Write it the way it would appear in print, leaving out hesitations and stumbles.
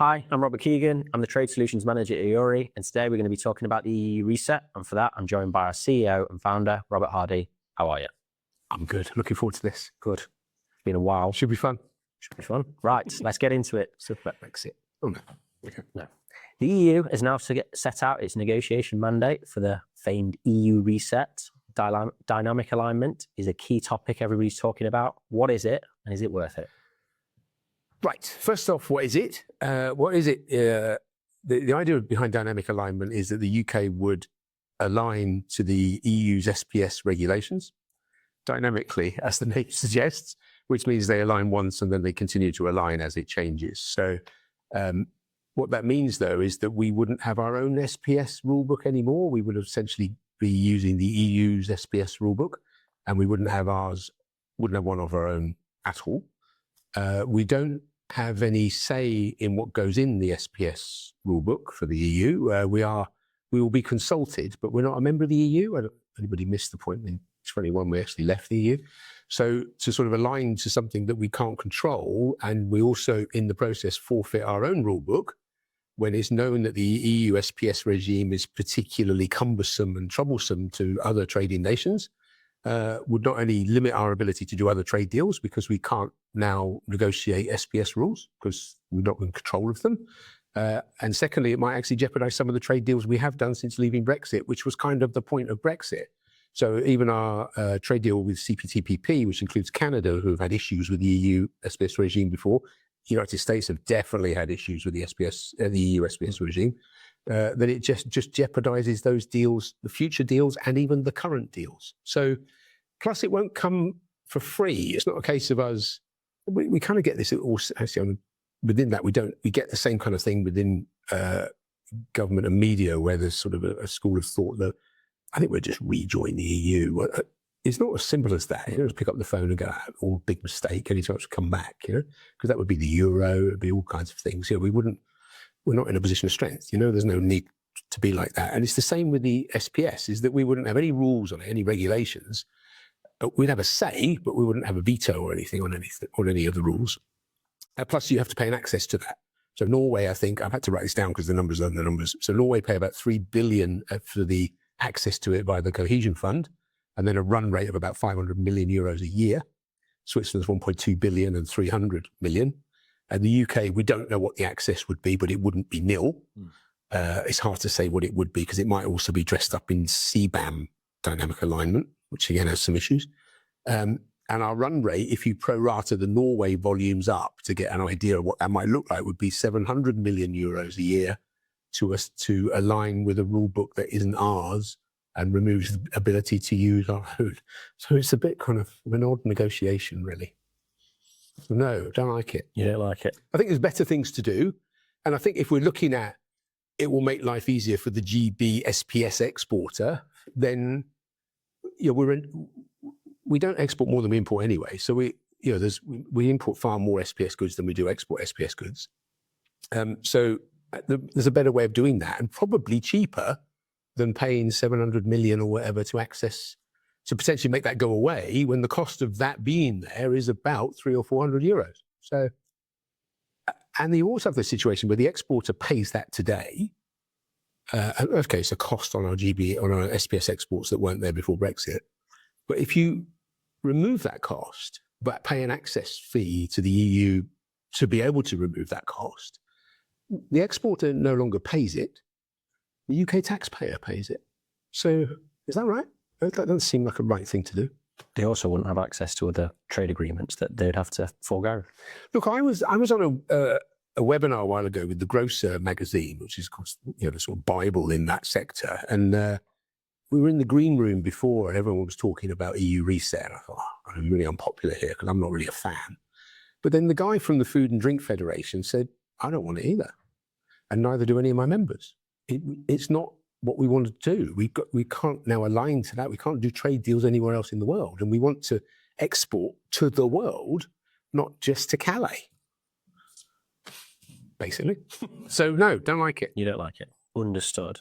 Hi, I'm Robert Keegan. I'm the Trade Solutions Manager at EORI, and today we're going to be talking about the EU reset. And for that, I'm joined by our CEO and founder, Robert Hardy. How are you? I'm good. Looking forward to this. Good. It's been a while. Should be fun. Should be fun. Right, let's get into it. So about Brexit. Oh, no. Okay. No. The EU has now set out its negotiation mandate for the famed EU reset. Dynamic alignment is a key topic everybody's talking about. What is it, and is it worth it? Right. First off, what is it? The idea behind dynamic alignment is that the UK would align to the EU's SPS regulations dynamically, as the name suggests, which means they align once and then they continue to align as it changes. So what that means, though, is that we wouldn't have our own SPS rulebook anymore. We would essentially be using the EU's SPS rulebook, and we wouldn't have one of our own at all. We don't have any say in what goes in the SPS rulebook for the EU. We will be consulted, but we're not a member of the EU. Anybody missed the point in 2021 we actually left the EU. So to sort of align to something that we can't control, and we also in the process forfeit our own rulebook when it's known that the EU SPS regime is particularly cumbersome and troublesome to other trading nations, would not only limit our ability to do other trade deals because we can't now negotiate SPS rules because we're not in control of them. And secondly, it might actually jeopardize some of the trade deals we have done since leaving Brexit, which was kind of the point of Brexit. So even our trade deal with CPTPP, which includes Canada, who have had issues with the EU SPS regime before, the United States have definitely had issues with the EU SPS regime, that it just jeopardizes those deals, the future deals, and even the current deals. So, plus it won't come for free. It's not a case of us. We kind of get this actually within that. We get the same kind of thing within government and media, where there's sort of a school of thought that I think we'll just rejoin the EU. It's not as simple as that. You don't just pick up the phone and go, "Oh, big mistake," any time to come back, because that would be the euro, it'd be all kinds of things. We're not in a position of strength. There's no need to be like that. And it's the same with the SPS, is that we wouldn't have any rules on it, any regulations. We'd have a say, but we wouldn't have a veto or anything on any of the rules. Plus, you have to pay an access to that. So Norway, I think, I've had to write this down because the numbers are the numbers. So Norway pay about 3 billion for the access to it via the cohesion fund, and then a run rate of about 500 million euros a year. Switzerland's 1.2 billion and 300 million. And the UK, we don't know what the access would be, but it wouldn't be nil. It's hard to say what it would be because it might also be dressed up in CBAM dynamic alignment, which again has some issues. And our run rate, if you prorata the Norway volumes up to get an idea of what that might look like, would be 700 million euros a year to align with a rule book that isn't ours and removes the ability to use our own. So it's a bit kind of an odd negotiation, really. So no, don't like it. You don't like it? I think there's better things to do. And I think if we're looking at it will make life easier for the GB SPS exporter, then we don't export more than we import anyway. So we import far more SPS goods than we do export SPS goods. So there's a better way of doing that, and probably cheaper than paying 700 million or whatever to potentially make that go away when the cost of that being there is about 300 or 400 euros. So, and you also have the situation where the exporter pays that today. Okay, it's a cost on our SPS exports that weren't there before Brexit. But if you remove that cost, but pay an access fee to the EU to be able to remove that cost, the exporter no longer pays it. The UK taxpayer pays it. So is that right? That doesn't seem like a right thing to do. They also wouldn't have access to other trade agreements that they'd have to forego. Look, I was on a webinar a while ago with the Grocer magazine, which is, of course, the sort of Bible in that sector. And we were in the green room before and everyone was talking about EU reset. And I thought, I'm really unpopular here because I'm not really a fan. But then the guy from the Food and Drink Federation said, I don't want it either. And neither do any of my members. It's not what we want to do. We can't now align to that. We can't do trade deals anywhere else in the world. And we want to export to the world, not just to Calais, basically. So no, don't like it. You don't like it. Understood.